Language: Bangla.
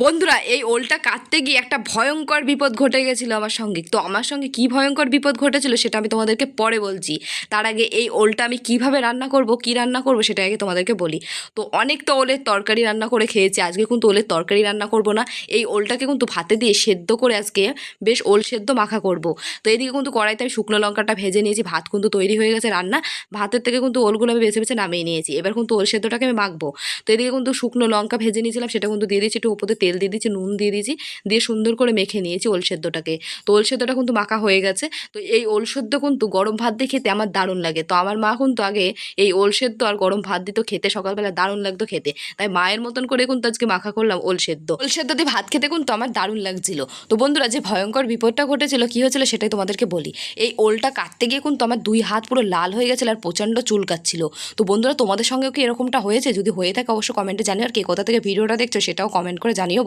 বন্ধুরা, এই ওলটা কাটতে গিয়ে একটা ভয়ঙ্কর বিপদ ঘটে গেছিলো আমার সঙ্গে। তো আমার সঙ্গে কি ভয়ঙ্কর বিপদ ঘটেছিল সেটা আমি তোমাদেরকে পরে বলছি। তার আগে এই ওলটা আমি কিভাবে রান্না করব, কি রান্না করব সেটা আগে তোমাদেরকে বলি। তো অনেক তো ওলের তরকারি রান্না করে খেয়েছি, আজকে কিন্তু ওলের তরকারি রান্না করব না। এই ওলটাকে কিন্তু ভাতে দিয়ে সেদ্ধ করে আজকে বেশ ওল সেদ্ধ মাখা করব। তো এদিকে কিন্তু কড়াইতে আমি শুকনো লঙ্কাটা ভেজে নিয়েছি, ভাত কিন্তু তৈরি হয়ে গেছে রান্না। ভাতের থেকে কিন্তু ওলগুলো আমি বেছে বেছে নামিয়ে নিয়েছি। এবার কিন্তু ওল সেদ্ধটাকে আমি মাখবো। তো এদিকে কিন্তু শুকনো লঙ্কা ভেজে নিয়েছিলাম, সেটা কিন্তু দিয়ে দিয়েছি, একটু উপরে তেল দিয়ে দিয়েছি, নুন দিয়ে দিয়েছি, দিয়ে সুন্দর করে মেখে নিয়েছি ওল সেদ্ধটাকে। তো ওল সেদ্ধটা কিন্তু মাখা হয়ে গেছে। তো এই ওল সেদ্ধ কিন্তু গরম ভাত দিয়ে খেতে আমার দারুণ লাগে। তো আমার মা কিন্তু আগে এই ওল সেদ্ধ আর গরম ভাত দিত খেতে, সকালবেলা দারুণ লাগতো খেতে। তাই মায়ের মতন করে কিন্তু আজকে মাখা করলাম ওল সেদ্ধ। ওল সেদ্ধ দিয়ে ভাত খেতে কিন্তু আমার দারুণ লাগছিল। তো বন্ধুরা, যে ভয়ঙ্কর বিপদটা ঘটেছিল, কি হয়েছিল সেটাই তোমাদেরকে বলি। এই ওলটা কাটতে গিয়ে কিন্তু আমার 2 হাত পুরো লাল হয়ে গেছিল আর প্রচণ্ড চুলকাচ্ছিল। তো বন্ধুরা, তোমাদের সঙ্গেও কি এরকমটা হয়েছে? যদি হয়ে থাকে অবশ্যই কমেন্টে জানিও, আর কে কোথা থেকে ভিডিওটা দেখছো সেটাও কমেন্ট করে জানিও।